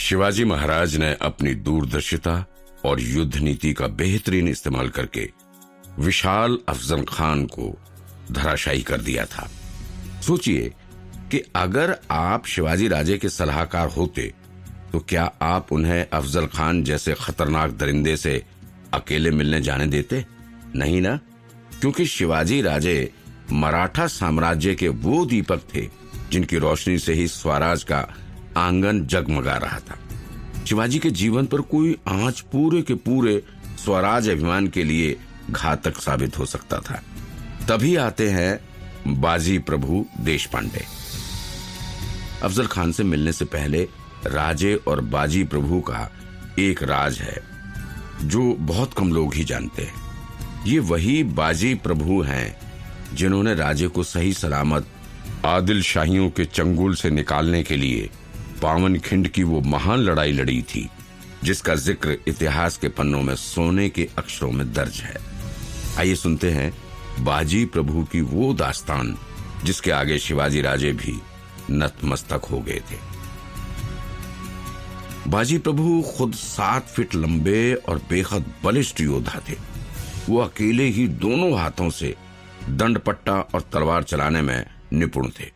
शिवाजी महाराज ने अपनी दूरदर्शिता और युद्ध नीति का बेहतरीन इस्तेमाल करके विशाल अफजल खान को धराशायी कर दिया था। सोचिए कि अगर आप शिवाजी राजे के सलाहकार होते तो क्या आप उन्हें अफजल खान जैसे खतरनाक दरिंदे से अकेले मिलने जाने देते? नहीं ना, क्योंकि शिवाजी राजे मराठा साम्राज्य के वो दीपक थे जिनकी रोशनी से ही स्वराज का आंगन जगमगा रहा था। शिवाजी के जीवन पर कोई आंच पूरे के पूरे स्वराज अभिमान के लिए घातक साबित हो सकता था। तभी आते हैं बाजी प्रभु देशपांडे। अफजल खान से मिलने से पहले राजे और बाजी प्रभु का एक राज है जो बहुत कम लोग ही जानते हैं। ये वही बाजी प्रभु हैं जिन्होंने राजे को सही सलामत आदिल शाहियों के चंगुल से निकालने के लिए पावनखिंड की वो महान लड़ाई लड़ी थी जिसका जिक्र इतिहास के पन्नों में सोने के अक्षरों में दर्ज है। आइए सुनते हैं बाजी प्रभु की वो दास्तान जिसके आगे शिवाजी राजे भी नतमस्तक हो गए थे। बाजी प्रभु खुद 7 फीट लंबे और बेहद बलिष्ठ योद्धा थे। वो अकेले ही दोनों हाथों से दंडपट्टा और तलवार चलाने में निपुण थे।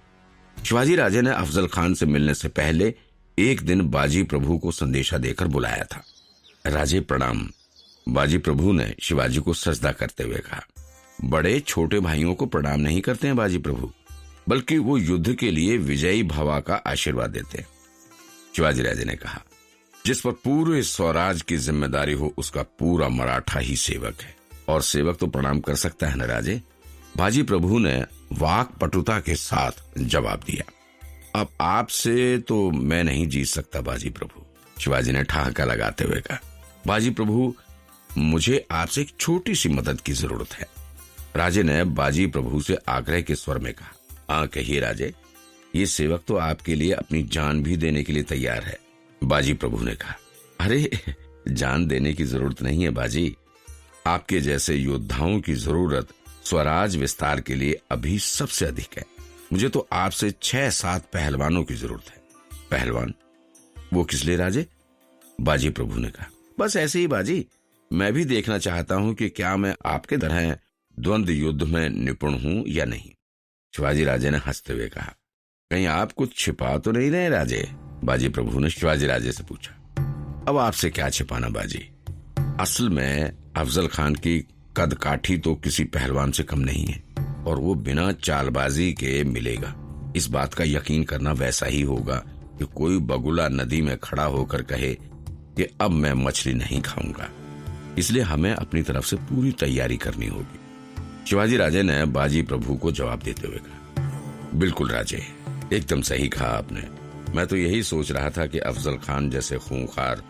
शिवाजी राजे ने अफजल खान से मिलने से पहले एक दिन बाजी प्रभु को संदेशा देकर बुलाया था। राजे प्रणाम। बाजी प्रभु ने शिवाजी को सजदा करते हुए कहा। बड़े छोटे भाइयों को प्रणाम नहीं करते हैं बाजी प्रभु, बल्कि वो युद्ध के लिए विजयी भवा का आशीर्वाद देते हैं। शिवाजी राजे ने कहा, जिस पर पूरे स्वराज की जिम्मेदारी हो उसका पूरा मराठा ही सेवक है, और सेवक तो प्रणाम कर सकता है न राजे। बाजी प्रभु ने वाक पटुता के साथ जवाब दिया। अब आपसे तो मैं नहीं जीत सकता बाजी प्रभु, शिवाजी ने ठहाका लगाते हुए कहा। बाजी प्रभु, मुझे आपसे एक छोटी सी मदद की जरूरत है, राजे ने बाजी प्रभु से आग्रह के स्वर में कहा। हाँ कहिए राजे, ये सेवक तो आपके लिए अपनी जान भी देने के लिए तैयार है। बाजी प्रभु ने कहा, अरे जान देने की जरूरत नहीं है बाजी, आपके जैसे योद्धाओं की जरूरत स्वराज विस्तार के लिए अभी सबसे अधिक है। मुझे तो आपसे 6-7 पहलवानों की जरूरत है। पहलवान? वो किस लिए राजे? बाजी प्रभु ने कहा, बस ऐसे ही बाजी, मैं भी देखना चाहता हूं कि क्या मैं आपके तरह द्वंद्व युद्ध में निपुण हूं या नहीं। शिवाजी राजे ने हंसते हुए कहा, कहीं आप कुछ छिपा तो नहीं रहे राजे? बाजी प्रभु ने शिवाजी राजे से पूछा। अब आपसे क्या छिपाना बाजी, असल में अफजल खान की कद काठी तो किसी पहलवान से कम नहीं है, और वो बिना चालबाजी के मिलेगा। इस बात का यकीन करना वैसा ही होगा कि कोई बगुला नदी में खड़ा होकर कहे कि अब मैं मछली नहीं खाऊंगा। इसलिए हमें अपनी तरफ से पूरी तैयारी करनी होगी। शिवाजी राजे ने बाजी प्रभु को जवाब देते हुए कहा, बिल्कुल राजे, एकदम सही कहा आपने। मैं तो यही सोच रहा था कि अफजल खान जैसे खूंखार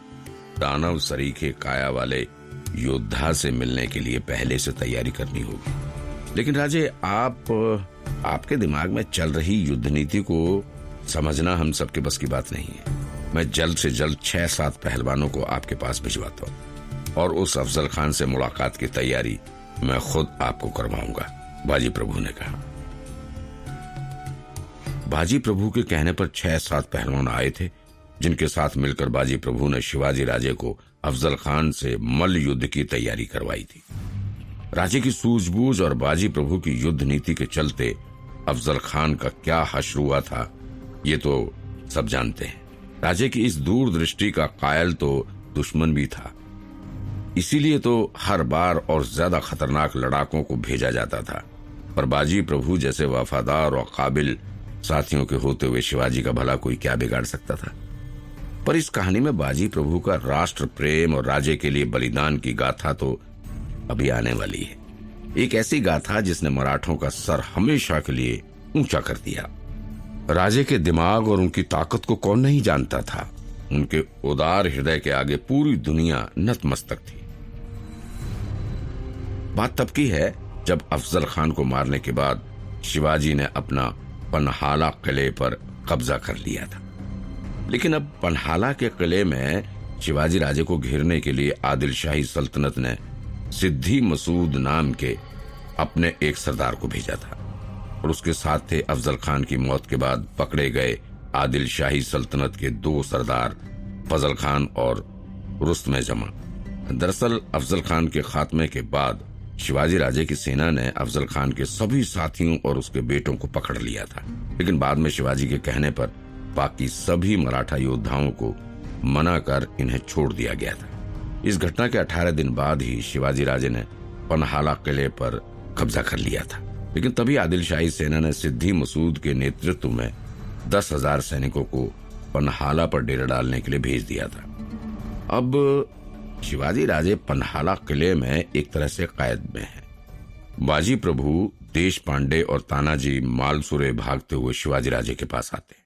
दानव सरीखे काया वाले योद्धा से मिलने के लिए पहले से तैयारी करनी होगी। लेकिन राजे, आपके दिमाग में चल रही युद्ध नीति को समझना हम सबके बस की बात नहीं है। मैं जल्द से जल्द 6-7 पहलवानों को आपके पास भिजवाता हूँ, और उस अफजल खान से मुलाकात की तैयारी मैं खुद आपको करवाऊंगा, बाजी प्रभु ने कहा। बाजी प्रभु के कहने पर 6-7 पहलवान आए थे, जिनके साथ मिलकर बाजी प्रभु ने शिवाजी राजे को अफजल खान से मल्ल युद्ध की तैयारी करवाई थी। राजे की सूझबूझ और बाजी प्रभु की युद्ध नीति के चलते अफजल खान का क्या हश्र हुआ था ये तो सब जानते हैं। राजे की इस दूरदृष्टि का कायल तो दुश्मन भी था, इसीलिए तो हर बार और ज्यादा खतरनाक लड़ाकों को भेजा जाता था। पर बाजी प्रभु जैसे वफादार और काबिल साथियों के होते हुए शिवाजी का भला कोई क्या बिगाड़ सकता था। पर इस कहानी में बाजी प्रभु का राष्ट्र प्रेम और राजे के लिए बलिदान की गाथा तो अभी आने वाली है। एक ऐसी गाथा जिसने मराठों का सर हमेशा के लिए ऊंचा कर दिया। राजे के दिमाग और उनकी ताकत को कौन नहीं जानता था। उनके उदार हृदय के आगे पूरी दुनिया नतमस्तक थी। बात तब की है जब अफजल खान को मारने के बाद शिवाजी ने अपना पन्हाला किले पर कब्जा कर लिया था। लेकिन अब पन्हाला के किले में शिवाजी राजे को घेरने के लिए आदिल शाही सल्तनत ने सिद्दी मसूद नाम के अपने एक सरदार को भेजा था, और उसके साथ थे अफजल खान की मौत के बाद पकड़े गए आदिल शाही सल्तनत के 2 सरदार फजल खान और रुस्तम जमा। दरअसल अफजल खान के खात्मे के बाद शिवाजी राजे की सेना ने अफजल खान के सभी साथियों और उसके बेटों को पकड़ लिया था, लेकिन बाद में शिवाजी के कहने पर बाकी सभी मराठा योद्धाओं को मना कर इन्हें छोड़ दिया गया था। इस घटना के 18 दिन बाद ही शिवाजी राजे ने पन्हाला किले पर कब्जा कर लिया था, लेकिन तभी आदिल शाही सेना ने सिद्दी मसूद के नेतृत्व में 10,000 सैनिकों को पन्हाला पर डेरा डालने के लिए भेज दिया था। अब शिवाजी राजे पन्हाला किले में एक तरह से कैद में है। बाजी प्रभु, देश पांडे और तानाजी मालसुरे भागते हुए शिवाजी राजे के पास आते हैं।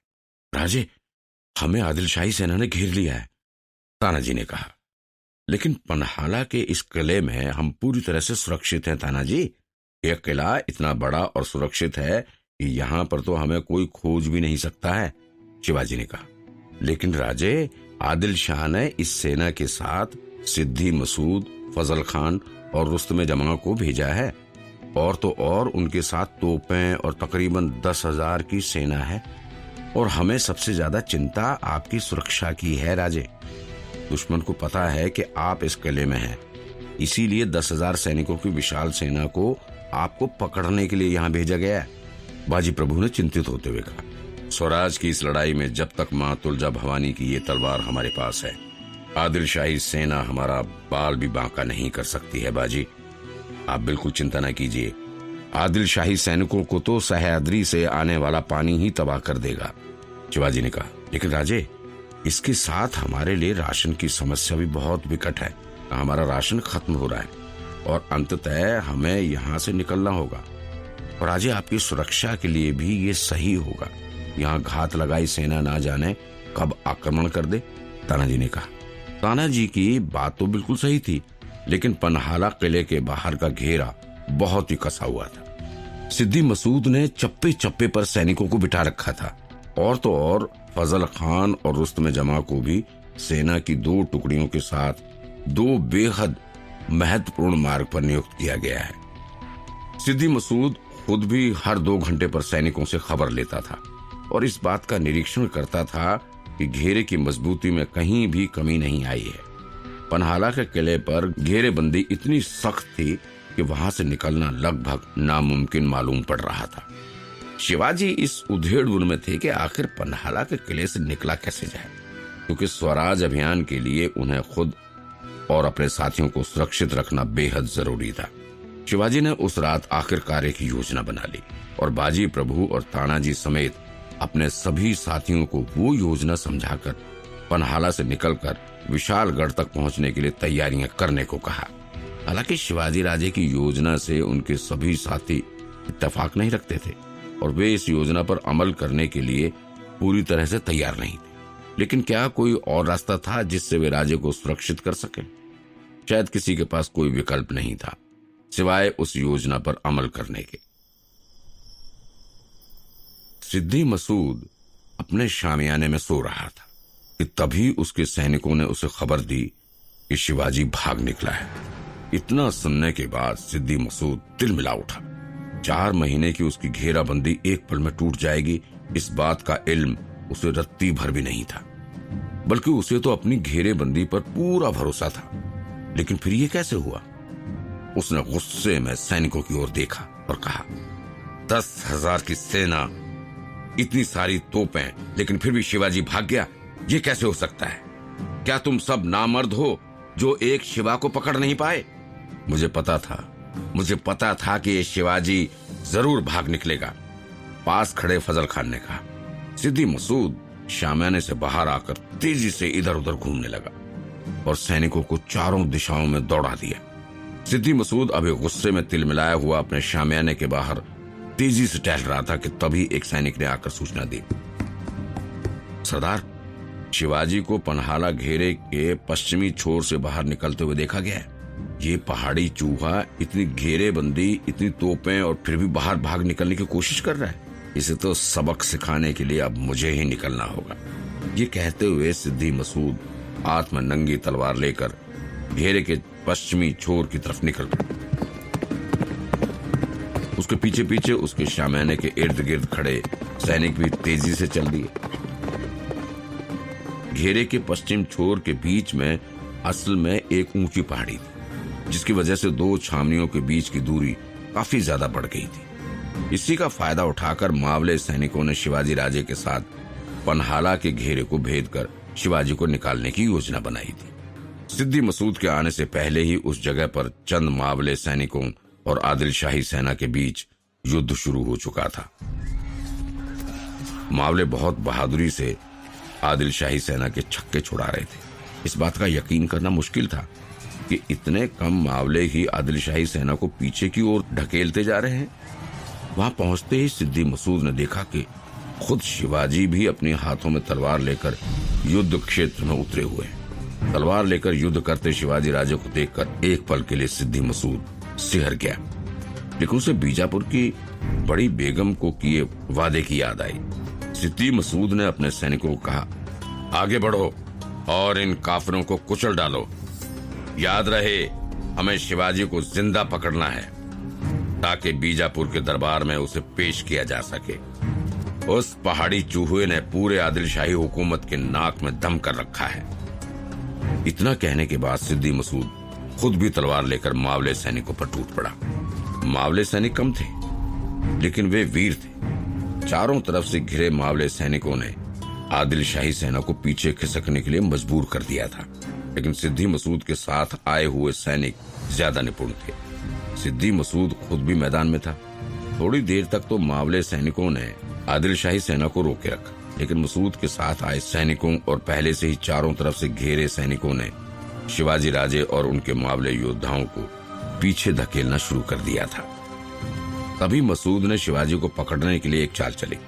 राजे, हमें आदिल शाही सेना ने घेर लिया है, तानाजी ने कहा। लेकिन पन्हाला के इस किले में हम पूरी तरह से सुरक्षित हैं तानाजी। यह किला इतना बड़ा और सुरक्षित है कि यहाँ पर तो हमें कोई खोज भी नहीं सकता है, शिवाजी ने कहा। लेकिन राजे, आदिल शाह ने इस सेना के साथ सिद्दी मसूद, फजल खान और रुस्तम जमा को भेजा है, और तो और उनके साथ तोपें और तकरीबन 10,000 की सेना है, और हमें सबसे ज्यादा चिंता आपकी सुरक्षा की है राजे। दुश्मन को पता है कि आप इस किले में हैं, इसीलिए 10,000 सैनिकों की विशाल सेना को आपको पकड़ने के लिए यहाँ भेजा गया है, बाजी प्रभु ने चिंतित होते हुए कहा। स्वराज की इस लड़ाई में जब तक माँ तुलजा भवानी की ये तलवार हमारे पास है, आदिल शाही सेना हमारा बाल भी बांका नहीं कर सकती है बाजी। आप बिल्कुल चिंता न कीजिए, आदिल शाही सैनिकों को तो सह्याद्री से आने वाला पानी ही तबाह कर देगा, शिवाजी ने कहा। लेकिन राजे, इसके साथ हमारे लिए राशन की समस्या भी बहुत विकट है। हमारा राशन खत्म हो रहा है और अंततः हमें यहाँ से निकलना होगा, और राजे आपकी सुरक्षा के लिए भी ये सही होगा। यहाँ घात लगाई सेना ना जाने कब आक्रमण कर दे, तानाजी ने कहा। तानाजी की बात तो बिल्कुल सही थी, लेकिन पन्हाला किले के बाहर का घेरा बहुत ही कसा हुआ था। सिद्दी मसूद ने चप्पे चप्पे पर सैनिकों को बिठा रखा था, और तो और फजल खान और रुस्तम जमा को भी सेना की 2 टुकड़ियों के साथ 2 बेहद महत्वपूर्ण मार्ग पर नियुक्त किया गया है। सिद्दी मसूद खुद भी हर 2 घंटे पर सैनिकों से खबर लेता था और इस बात का निरीक्षण करता था कि घेरे की मजबूती में कहीं भी कमी नहीं आई है। पन्हाला के किले पर घेरेबंदी इतनी सख्त थी कि वहां से निकलना लगभग नामुमकिन मालूम पड़ रहा था। शिवाजी इस उधेड़-बुन में थे कि आखिर पन्हाला के किले से निकला कैसे जाए, क्योंकि स्वराज अभियान के लिए उन्हें खुद और अपने साथियों को सुरक्षित रखना बेहद जरूरी था। शिवाजी ने उस रात आखिरकार एक योजना बना ली और बाजी प्रभु और तानाजी समेत अपने सभी साथियों को वो योजना समझाकर पन्हाला से निकलकर विशालगढ़ तक पहुंचने के लिए तैयारियां करने को कहा। हालांकि शिवाजी राजे की योजना से उनके सभी साथी इत्तेफाक नहीं रखते थे और वे इस योजना पर अमल करने के लिए पूरी तरह से तैयार नहीं थे, लेकिन क्या कोई और रास्ता था जिससे वे राजे को सुरक्षित कर सके? शायद किसी के पास कोई विकल्प नहीं था सिवाय उस योजना पर अमल करने के। सिद्दी मसूद अपने शामियाने में सो रहा था कि तभी उसके सैनिकों ने उसे खबर दी कि शिवाजी भाग निकला है। इतना सुनने के बाद सिद्दी मसूद तिलमिला उठा। 4 महीने की उसकी घेराबंदी एक पल में टूट जाएगी, इस बात का इल्म उसे रत्ती भर भी नहीं था, बल्कि उसे तो अपनी घेरेबंदी पर पूरा भरोसा था। लेकिन फिर ये कैसे हुआ? उसने गुस्से में सैनिकों की ओर देखा और कहा, 10,000 की सेना, इतनी सारी तोपें, लेकिन फिर भी शिवाजी भाग गया, ये कैसे हो सकता है? क्या तुम सब नामर्द हो जो एक शिवा को पकड़ नहीं पाए? मुझे पता था कि ये शिवाजी जरूर भाग निकलेगा, पास खड़े फजल खान ने कहा। सिद्दी मसूद शामियाने से बाहर आकर तेजी से इधर उधर घूमने लगा और सैनिकों को चारों दिशाओं में दौड़ा दिया। सिद्दी मसूद अभी गुस्से में तिलमिलाया हुआ अपने शामियाने के बाहर तेजी से टहल रहा था कि तभी एक सैनिक ने आकर सूचना दी, सरदार, शिवाजी को पन्हाला घेरे के पश्चिमी छोर से बाहर निकलते हुए देखा गया है। ये पहाड़ी चूहा इतनी घेरेबंदी, इतनी तोपें और फिर भी बाहर भाग निकलने की कोशिश कर रहा है। इसे तो सबक सिखाने के लिए अब मुझे ही निकलना होगा। ये कहते हुए सिद्दी मसूद हाथ में नंगी तलवार लेकर घेरे के पश्चिमी छोर की तरफ निकल गया। उसके पीछे पीछे उसके शामियाने के इर्द गिर्द खड़े सैनिक भी तेजी से चल दिए। घेरे के पश्चिम छोर के बीच में असल में एक ऊंची पहाड़ी थी, जिसकी वजह से दो छावनियों के बीच की दूरी काफी ज्यादा बढ़ गई थी। इसी का फायदा उठाकर मावले सैनिकों ने शिवाजी राजे के साथ पन्हाला के घेरे को भेद कर शिवाजी को निकालने की योजना बनाई थी। सिद्दी मसूद के आने से पहले ही उस जगह पर चंद मावले सैनिकों और आदिल शाही सेना के बीच युद्ध शुरू हो चुका था। मावले बहुत बहादुरी से आदिल शाही सेना के छक्के छुड़ा रहे थे। इस बात का यकीन करना मुश्किल था कि इतने कम मावले ही आदिल शाही सेना को पीछे की ओर ढकेलते जा रहे हैं। वहां पहुंचते ही सिद्दी मसूद ने देखा कि खुद शिवाजी भी अपने हाथों में तलवार लेकर युद्ध क्षेत्र में उतरे हुए हैं। तलवार लेकर युद्ध करते शिवाजी राजे को देखकर एक पल के लिए सिद्दी मसूद सिहर गया, लेकिन उसे बीजापुर की बड़ी बेगम को किए वादे की याद आई। सिद्दी मसूद ने अपने सैनिकों को कहा, आगे बढ़ो और इन काफिरों को कुचल डालो। याद रहे, हमें शिवाजी को जिंदा पकड़ना है ताकि बीजापुर के दरबार में उसे पेश किया जा सके। उस पहाड़ी चूहे ने पूरे आदिल शाही हुकूमत के नाक में दम कर रखा है। इतना कहने के बाद सिद्दी मसूद खुद भी तलवार लेकर मावले सैनिकों पर टूट पड़ा। मावले सैनिक कम थे, लेकिन वे वीर थे। चारों तरफ से घिरे मावले सैनिकों ने आदिल शाही सेना को पीछे खिसकने के लिए मजबूर कर दिया था, लेकिन सिद्दी मसूद के साथ आए हुए सैनिक ज्यादा निपुण थे। सिद्दी मसूद खुद भी मैदान में था। थोड़ी देर तक तो मावले सैनिकों ने आदिल शाही सेना को रोके रखा, लेकिन मसूद के साथ आए सैनिकों और पहले से ही चारों तरफ से घेरे सैनिकों ने शिवाजी राजे और उनके मावले योद्धाओं को पीछे धकेलना शुरू कर दिया था। तभी मसूद ने शिवाजी को पकड़ने के लिए एक चाल चली।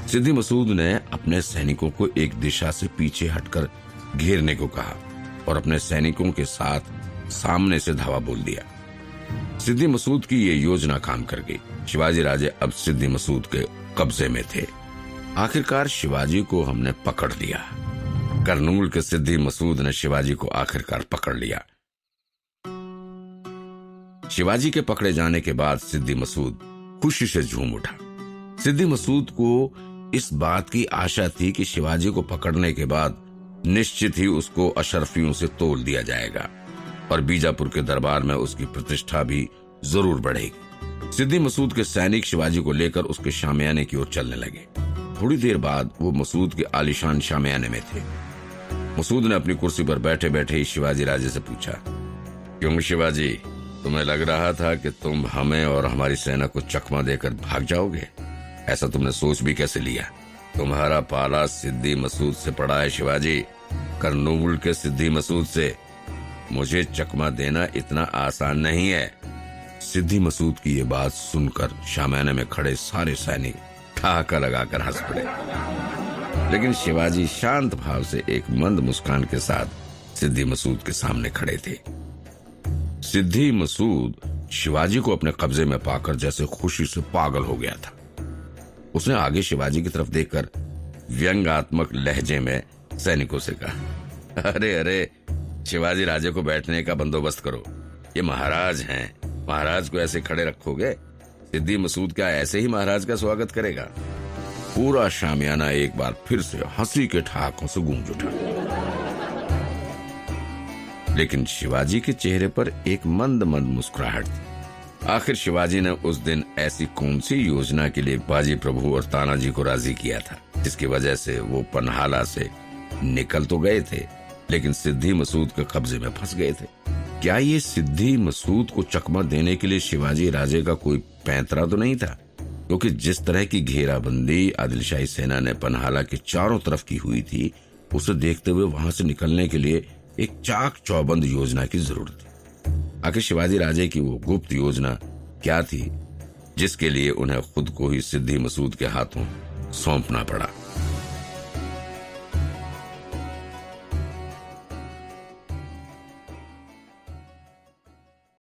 सिद्दी मसूद ने अपने सैनिकों को एक दिशा से पीछे हटकर घेरने को कहा और अपने सैनिकों के साथ सामने से धावा बोल दिया। सिद्दी मसूद की ये योजना काम कर गई। शिवाजी राजे अब सिद्दी मसूद के कब्जे में थे। आखिरकार शिवाजी को हमने पकड़ लिया। करनूल के सिद्दी मसूद ने शिवाजी को आखिरकार पकड़ लिया। शिवाजी के पकड़े जाने के बाद सिद्दी मसूद खुशी से झूम उठा। सिद्दी मसूद को इस बात की आशा थी कि शिवाजी को पकड़ने के बाद निश्चित ही उसको अशरफियों से तोल दिया जाएगा और बीजापुर के दरबार में उसकी प्रतिष्ठा भी जरूर बढ़ेगी। सिद्दी मसूद के सैनिक शिवाजी को लेकर उसके शामियाने की ओर चलने लगे। थोड़ी देर बाद वो मसूद के आलीशान शामियाने में थे। मसूद ने अपनी कुर्सी पर बैठे बैठे ही शिवाजी राजे से पूछा, क्यों शिवाजी, तुम्हें लग रहा था कि तुम हमें और हमारी सेना को चकमा देकर भाग जाओगे? ऐसा तुमने सोच भी कैसे लिया? तुम्हारा पाला सिद्दी मसूद से पड़ा है शिवाजी, करनूल के सिद्दी मसूद से। मुझे चकमा देना इतना आसान नहीं है। सिद्दी मसूद की ये बात सुनकर शामियाने में खड़े सारे सैनिक ठहाका लगाकर हंस पड़े, लेकिन शिवाजी शांत भाव से एक मंद मुस्कान के साथ सिद्दी मसूद के सामने खड़े थे। सिद्दी मसूद शिवाजी को अपने कब्जे में पाकर जैसे खुशी से पागल हो गया था। उसने आगे शिवाजी की तरफ देखकर व्यंग्यात्मक लहजे में सैनिकों से कहा, अरे अरे, शिवाजी राजे को बैठने का बंदोबस्त करो। ये महाराज हैं, महाराज को ऐसे खड़े रखोगे? सिद्दी मसूद क्या ऐसे ही महाराज का स्वागत करेगा? पूरा शामियाना एक बार फिर से हंसी के ठहाकों से गूंज उठा, लेकिन शिवाजी के चेहरे पर एक मंद मंद मुस्कुराहट थी। आखिर शिवाजी ने उस दिन ऐसी कौन सी योजना के लिए बाजी प्रभु और तानाजी को राजी किया था, जिसकी वजह से वो पन्हाला से निकल तो गए थे, लेकिन सिद्दी मसूद के कब्जे में फंस गए थे। क्या ये सिद्दी मसूद को चकमा देने के लिए शिवाजी राजे का कोई पैंतरा तो नहीं था? क्योंकि जिस तरह की घेराबंदी आदिल शाही सेना ने पन्हाला के चारों तरफ की हुई थी, उसे देखते हुए वहां से निकलने के लिए एक चाक चौबंद योजना की जरूरत थी। आखिर शिवाजी राजे की वो गुप्त योजना क्या थी, जिसके लिए उन्हें खुद को ही सिद्दी मसूद के हाथों सौंपना पड़ा?